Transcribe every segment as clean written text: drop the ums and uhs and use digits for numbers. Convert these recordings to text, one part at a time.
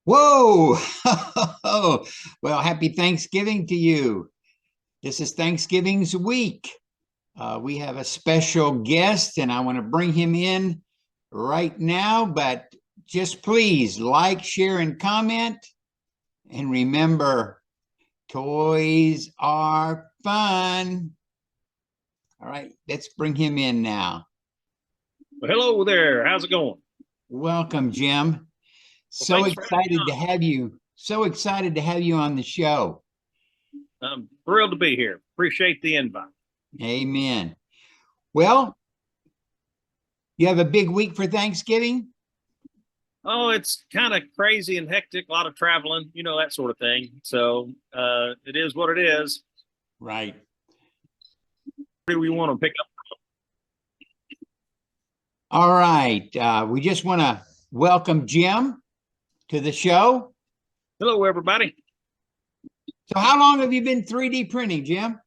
Whoa! Well, happy Thanksgiving to you. This is Thanksgiving's week. We have a special guest, and I want to bring him in right now. But just please like, share, and comment. And remember, toys are fun. All right, let's bring him in now. Well, hello there. How's it going? Welcome, Jim. Well, So thanks for having excited to have you. So excited to have you on the show. me on. I'm thrilled to be here. Appreciate the invite. Amen. Well, you have a big week for Thanksgiving? Oh, it's kind of crazy and hectic, a lot of traveling, that sort of thing. So it is what it is. Right. Where do we want to pick up? All right. We just want to welcome Jim to the show. Hello, everybody. So, how long have you been 3D printing, Jim?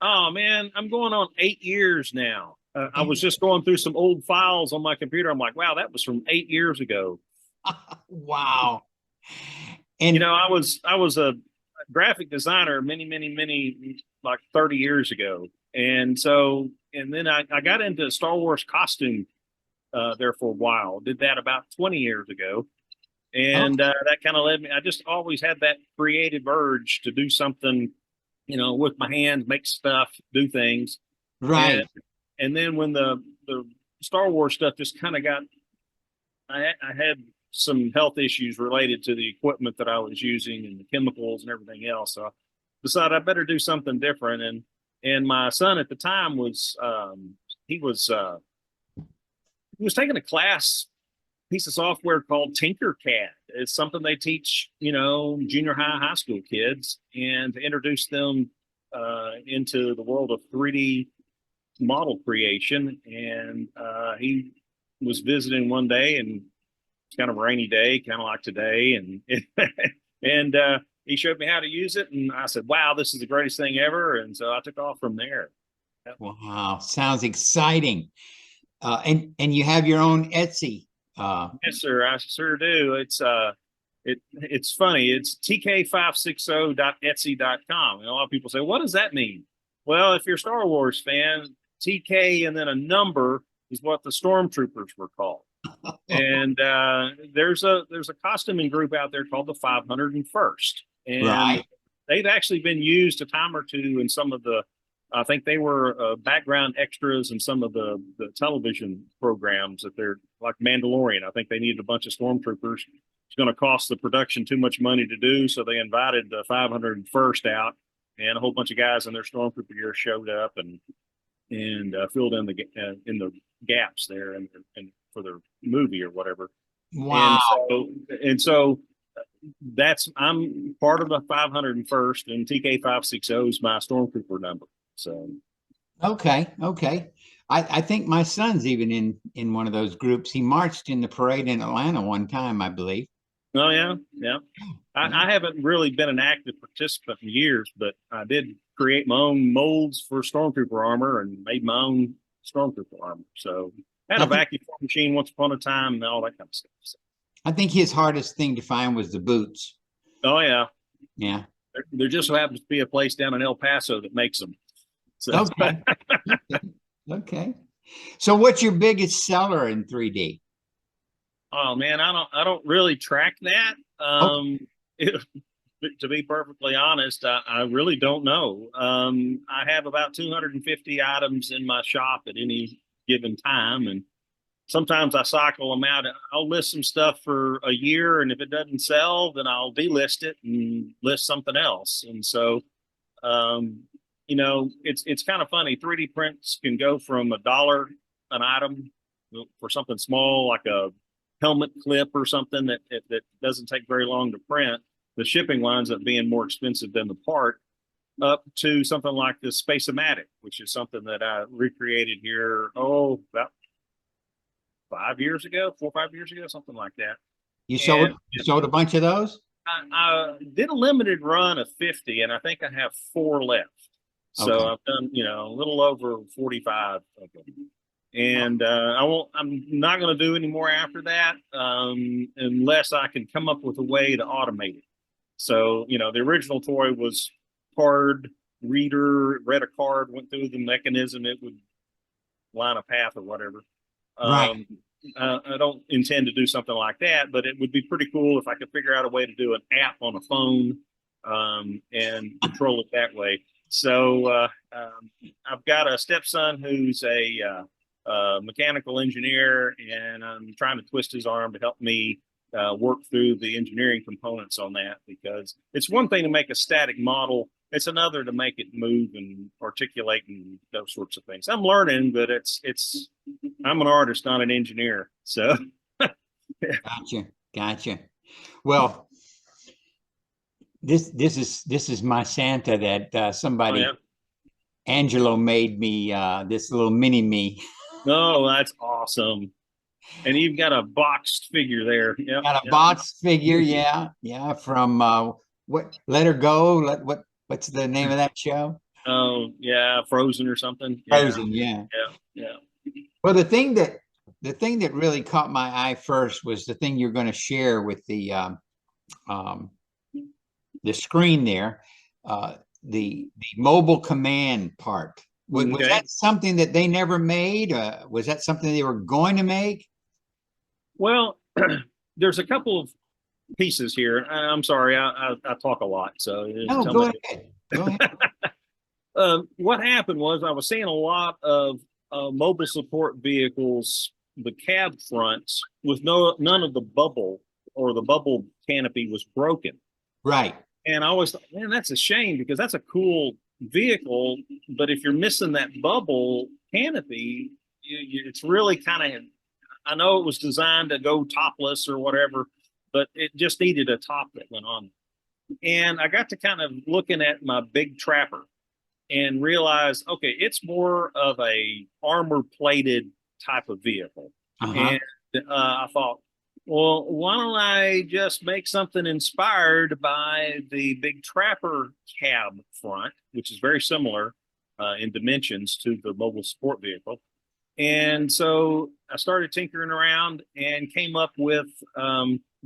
Oh, man, I'm going on 8 years now. I was just going through some old files on my computer. I'm like, wow, that was from 8 years ago. Wow. And I was a graphic designer many, like 30 years ago. And then I got into Star Wars costume there for a while. Did that about 20 years ago. And that kind of led me. I just always had that creative urge to do something, with my hands, make stuff, do things. And right. and then when the Star Wars stuff just kind of got, I had some health issues related to the equipment that I was using and the chemicals and everything else. So I decided I better do something different. And my son at the time was he was uh, he was taking a class piece of software called Tinkercad. It's something they teach, junior high school kids, and to introduce them into the world of 3D model creation. And he was visiting one day, and it's kind of a rainy day, kind of like today, and and he showed me how to use it, and I said, "Wow, this is the greatest thing ever!" And so I took off from there. Wow. Sounds exciting. And you have your own Etsy. Yes, sir. I sure do. It's funny. It's tk560.etsy.com. And a lot of people say, what does that mean? Well, if you're a Star Wars fan, TK and then a number is what the stormtroopers were called. And there's a costuming group out there called the 501st, and Right. they've actually been used a time or two in some of the. I think they were background extras in some of the television programs that they're like Mandalorian. I think they needed a bunch of stormtroopers. It's going to cost the production too much money to do, so they invited the 501st out, and a whole bunch of guys in their stormtrooper gear showed up and filled in the gaps there and for their movie or whatever. And Wow. so and so that's I'm part of the 501st, and TK560 is my stormtrooper number. So, Okay. Okay. I think my son's even in one of those groups. He marched in the parade in Atlanta one time, I believe. oh yeah, yeah. Yeah. I haven't really been an active participant in years, but I did create my own molds for stormtrooper armor and made my own stormtrooper armor. So, I had I a think vacuum machine once upon a time and all that kind of stuff. So, I think his hardest thing to find was the boots. oh yeah, Yeah. there just so happens to be a place down in El Paso that makes them. So, Okay. Okay. So what's your biggest seller in 3D? oh man, I don't really track that. Okay. It, to be perfectly honest, I really don't know. I have about 250 items in my shop at any given time, and sometimes I cycle them out. I'll list some stuff for a year, and if it doesn't sell, then I'll delist it and list something else. And so, um, it's kind of funny. 3D prints can go from $1 an item for something small like a helmet clip or something that doesn't take very long to print. The shipping winds up being more expensive than the part, up to something like the Space-O-Matic, which is something that I recreated here, about 5 years ago, 4 or 5 years ago, something like that. You And sold a bunch of those? I did a limited run of 50, and I think I have four left. So Okay. I've done, a little over 45 of them. and I'm not going to do any more after that unless I can come up with a way to automate it. So, the original toy was card reader, read a card, went through the mechanism, it would line a path or whatever. Right. I don't intend to do something like that, but it would be pretty cool if I could figure out a way to do an app on a phone and control it that way. So I've got a stepson who's a mechanical engineer, and I'm trying to twist his arm to help me work through the engineering components on that, because it's one thing to make a static model. It's another to make it move and articulate and those sorts of things. I'm learning, but I'm an artist, not an engineer. So Gotcha. Well, this is my Santa that somebody, yeah. Angelo, made me this little mini me. Oh, that's awesome. And you've got a boxed figure there. Yeah. Got a box figure, yeah, from what Let Her Go. What's the name of that show? Oh, yeah, Frozen or something. Yeah. Frozen, yeah. Yeah. Well, the thing that really caught my eye first was the thing you're going to share with um, the screen there, the mobile command part. Was Okay. that something that they never made? Was that something they were going to make? Well, there's a couple of pieces here. I'm sorry, I talk a lot, so No, tell me. go ahead. Go ahead. What happened was I was seeing a lot of mobile support vehicles, the cab fronts with none of the bubble, or the bubble canopy was broken. Right. And I always thought, man, that's a shame, because that's a cool vehicle. But if you're missing that bubble canopy, it's really kind of, I know it was designed to go topless or whatever, but it just needed a top that went on. And I got to kind of looking at my big trapper and realized, okay, it's more of a armor plated type of vehicle. Uh-huh. And I thought, well, why don't I just make something inspired by the big trapper cab front, which is very similar in dimensions to the mobile support vehicle. And so I started tinkering around and came up with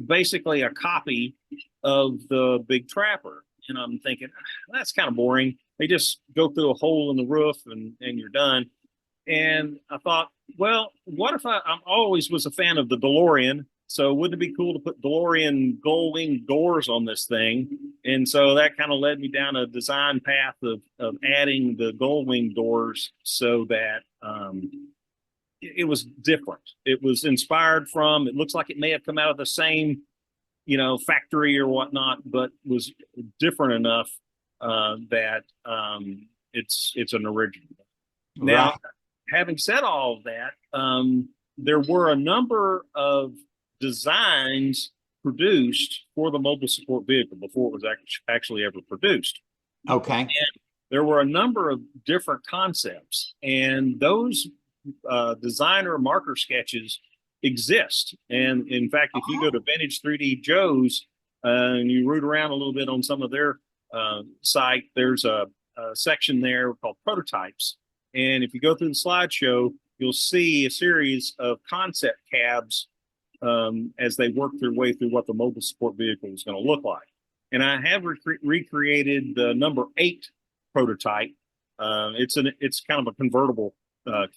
basically a copy of the big trapper. And I'm thinking, that's kind of boring. They just go through a hole in the roof and you're done. And I thought, well, what if I always was a fan of the DeLorean. So wouldn't it be cool to put DeLorean gold wing doors on this thing? And so that kind of led me down a design path of adding the gold wing doors so that it was different. It was inspired from, it looks like it may have come out of the same, factory or whatnot, but was different enough that it's an original. Now, Right. having said all of that, there were a number of designs produced for the mobile support vehicle before it was actually ever produced. Okay. And there were a number of different concepts, and those designer marker sketches exist. And in fact, if you go to Vintage 3D Joe's and you root around a little bit on some of their site, there's a section there called prototypes. And if you go through the slideshow, you'll see a series of concept cabs as they work their way through what the mobile support vehicle is going to look like. And I have recreated the number 8 prototype. It's kind of a convertible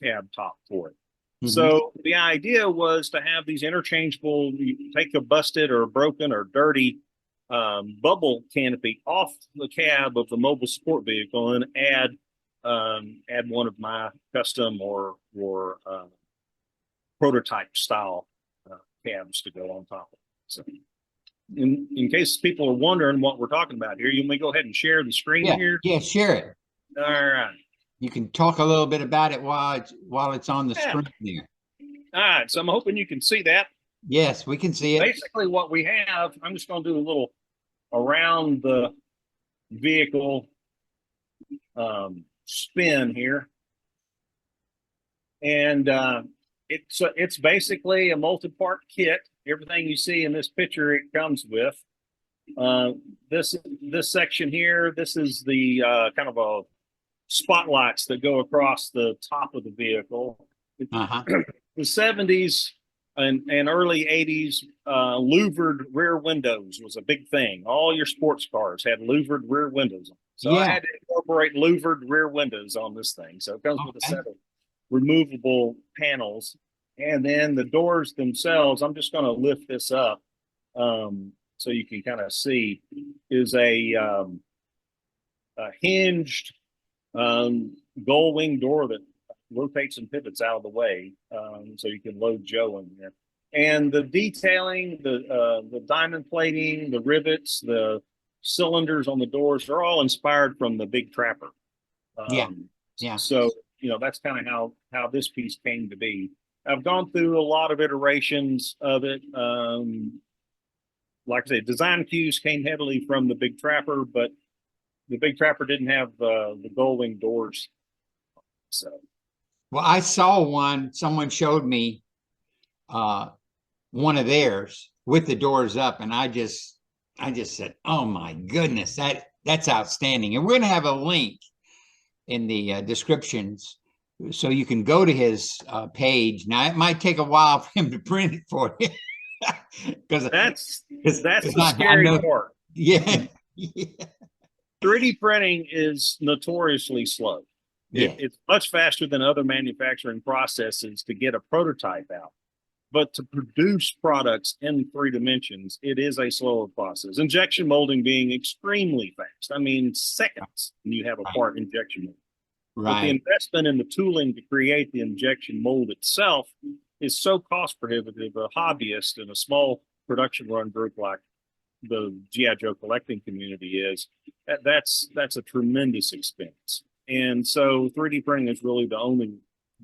cab top for it. Mm-hmm. So the idea was to have these interchangeable, you take a busted or broken or dirty bubble canopy off the cab of the mobile support vehicle and add one of my custom or prototype style cabs to go on top of it. So in case people are wondering what we're talking about here, you may go ahead and share the screen here. Yeah, share it. All right. You can talk a little bit about it while it's on the screen there. All right, so I'm hoping you can see that. Yes, we can see it. Basically, what we have, I'm just going to do a little around the vehicle spin here, and it's basically a multi-part kit. Everything you see in this picture, it comes with. This section here, this is the kind of a spotlights that go across the top of the vehicle. Uh-huh. The 70s and early 80s, louvered rear windows was a big thing. All your sports cars had louvered rear windows. So I Yeah. had to incorporate louvered rear windows on this thing. So it comes with a Okay. set of removable panels. And then the doors themselves, I'm just going to lift this up so you can kind of see, is a hinged gull wing door that rotates and pivots out of the way, so you can load Joe in there. And the detailing, the diamond plating, the rivets, the cylinders on the doors, they're all inspired from the Big Trapper. Yeah. Um, Yeah. so that's kind of how this piece came to be. I've gone through a lot of iterations of it. Like I say, design cues came heavily from the Big Trapper, but the Big Trapper didn't have the gull wing doors. So Well, I saw one, someone showed me uh one of theirs with the doors up, and I just said, "Oh my goodness, that's outstanding." And we're going to have a link in the descriptions so you can go to his page. Now, it might take a while for him to print it for you because that's the I scary know, part. yeah, yeah, 3D printing is notoriously slow. yeah, It's much faster than other manufacturing processes to get a prototype out. But to produce products in 3 dimensions, it is a slower process. Injection molding being extremely fast. I mean, seconds, and you have a part injection mold. But the right, investment in the tooling to create the injection mold itself is so cost prohibitive. A hobbyist in a small production run group like the GI Joe collecting community is, that's a tremendous expense. And so 3D printing is really the only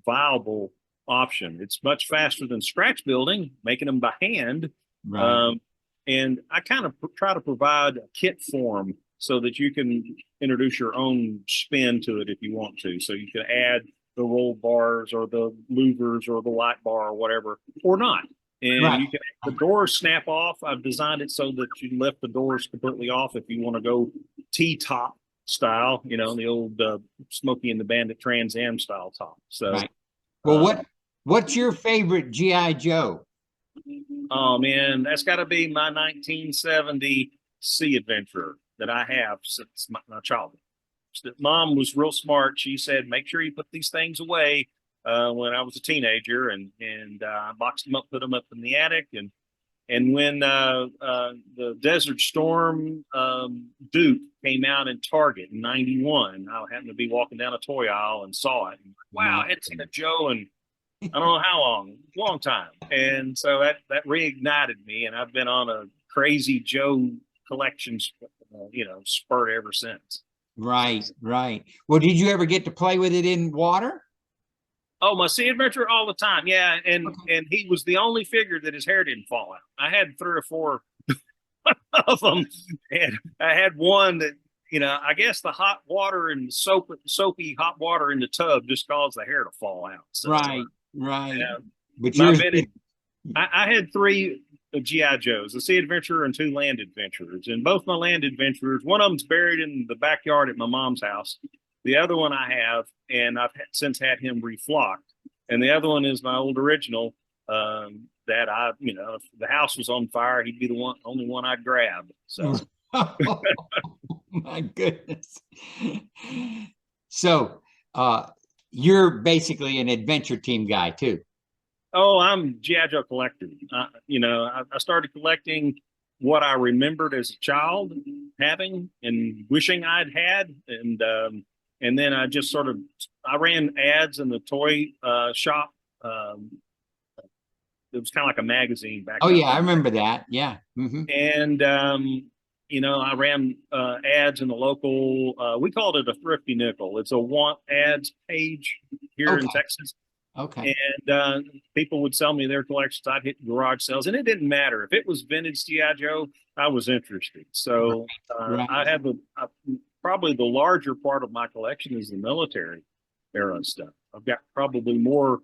viable option. It's much faster than scratch building, making them by hand. right, Um, and I kind of try to provide a kit form so that you can introduce your own spin to it if you want to. So you can add the roll bars or the louvers or the light bar or whatever, or not. And right. you can the doors snap off. I've designed it so that you lift the doors completely off if you want to go T-top style, the old Smokey and the Bandit Trans Am style top. So, Right. Well, um, what's your favorite GI Joe? oh man, that's got to be my 1970 Sea Adventurer that I have since my childhood. Mom was real smart. She said, "Make sure you put these things away." When I was a teenager, and I boxed them up, put them up in the attic, and when the Desert Storm Duke came out in Target in '91, I happened to be walking down a toy aisle and saw it. And, wow, I hadn't seen a Joe in I don't know how long time. And so that reignited me, and I've been on a crazy Joe collection, spurt ever since. Right, right. Well, did you ever get to play with it in water? Oh, my Sea Adventure all the time. Yeah, and Okay. and he was the only figure that his hair didn't fall out. I had 3 or 4 of them, and I had one that I guess the hot water and soapy hot water in the tub just caused the hair to fall out. So, Right, right. yeah, But my yours vintage. did. I had 3 GI Joes, a Sea Adventurer and 2 Land Adventurers, and both my Land Adventurers. One of them's buried in the backyard at my mom's house. The other one I have, and I've since had him reflocked. And the other one is my old original. That if the house was on fire, he'd be the only one I'd grab. So, Oh, my goodness. So, you're basically an adventure team guy too. oh, I'm GI Joe collector. I started collecting what I remembered as a child having and wishing I'd had, and then I just I ran ads in the toy shop. Um, it was kind of like a magazine back Oh then. yeah, I remember that. Yeah. Hmm. And I ran ads in the local. We called it a thrifty nickel. It's a want ads page here in Okay. Texas, Okay. and people would sell me their collections. I'd hit garage sales, and it didn't matter if it was vintage GI Joe. I was interested. So Right. I have probably the larger part of my collection is the military era stuff. I've got probably more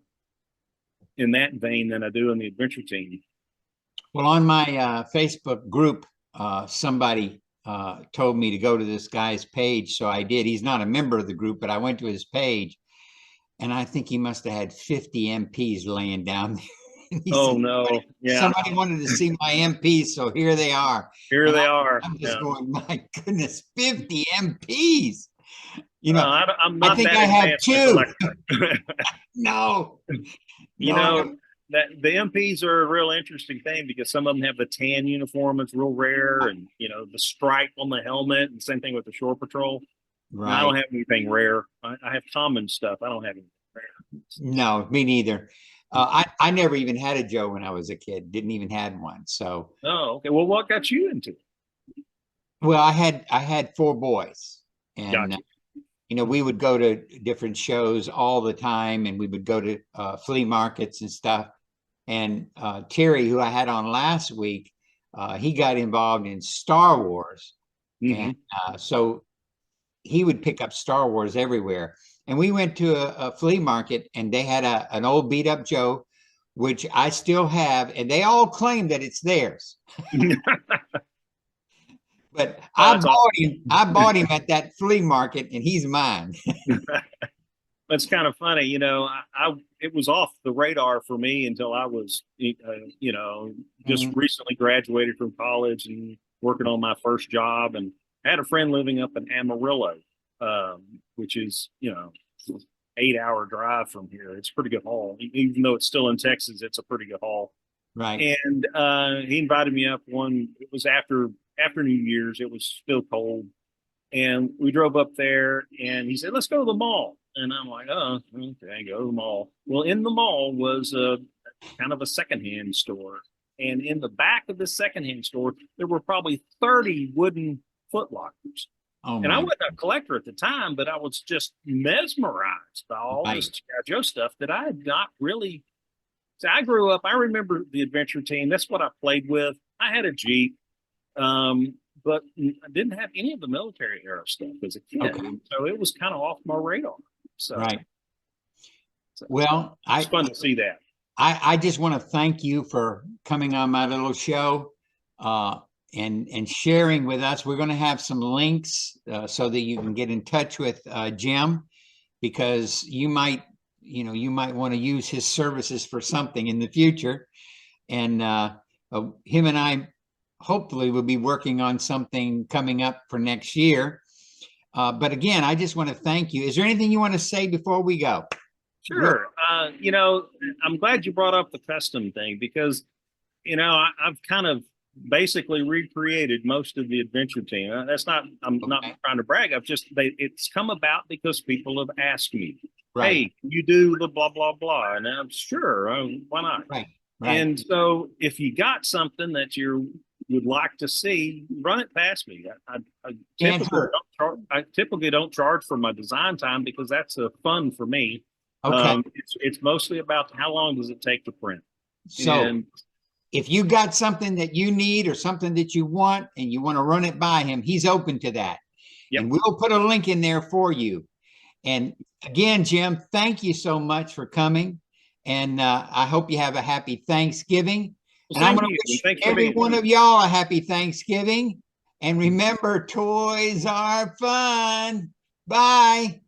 in that vein than I do in the adventure team. Well, on my Facebook group, somebody told me to go to this guy's page, so I did. He's not a member of the group, but I went to his page, and I think he must have had 50 MPs laying down there. And he Oh said, no. Yeah. somebody wanted to see my MPs, so here they are. Here And they are. I'm just Yeah. going, my goodness, 50 MPs. I'm I not think that I have advanced a two. collector. No, You no, I know, don't. that the MPs are a real interesting thing because some of them have the tan uniform, it's real rare, and the stripe on the helmet, and same thing with the shore patrol. And I Right. don't have anything rare. I have common stuff. I don't have anything rare. No, me neither. I never even had a Joe when I was a kid. Didn't even had one. So, Oh, okay. Well, what got you into it? well, I had four boys, and Gotcha. we would go to different shows all the time, and we would go to flea markets and stuff. And Terry, who I had on last week, he got involved in Star Wars, and Hmm. so he would pick up Star Wars everywhere. And we went to a flea market, and they had an old beat up Joe, which I still have, and they all claim that it's theirs. But Oh, I that's bought awesome. him. I bought him at that flea market, and he's mine. It's kind of funny, I it was off the radar for me until I was, just Mhm. recently graduated from college and working on my first job, and I had a friend living up in Amarillo, which is 8-hour drive from here. It's a pretty good haul, even though it's still in Texas. It's a pretty good haul, Right. and he invited me up one. It was after New Year's. It was still cold, and we drove up there, and he said, "Let's go to the mall." And I'm like, "Oh, okay, go to the mall." Well, in the mall was a kind of a secondhand store. And in the back of the secondhand store, there were probably 30 wooden foot lockers. Oh And I my. wasn't a collector at the time, but I was just mesmerized by all this Right. G.I. Joe stuff that I had not really. So I grew up, I remember the adventure team. That's what I played with. I had a Jeep. But I didn't have any of the military era stuff as a kid, Okay. and so it was kind of off my radar. So, Right. so Well, it's fun to see that. I just want to thank you for coming on my little show, uh, and sharing with us. We're going to have some links so that you can get in touch with Jim, because you might want to use his services for something in the future. And him and I hopefully will be working on something coming up for next year. But again, I just want to thank you. Is there anything you want to say before we go? Sure. I'm glad you brought up the custom thing because, I've kind of basically recreated most of the adventure team. That's not, I'm not Okay. trying to brag. It's come about because people have asked me, Right. "Hey, can you do the blah, blah, blah?" And I'm sure, why not? Right. Right. And so if you got something that you would like to see, run it past me. I Can't typically hurt. don't charge for my design time because that's a fun for me. Okay. It's mostly about how long does it take to print. So And if you got something that you need or something that you want and you want to run it by him, he's open to that. yep, And we'll put a link in there for you. And again, Jim, thank you so much for coming. And I hope you have a happy Thanksgiving. well, And I'm same going to to you. And wish thanks for every being one here. of y'all a happy Thanksgiving. And remember, toys are fun. Bye.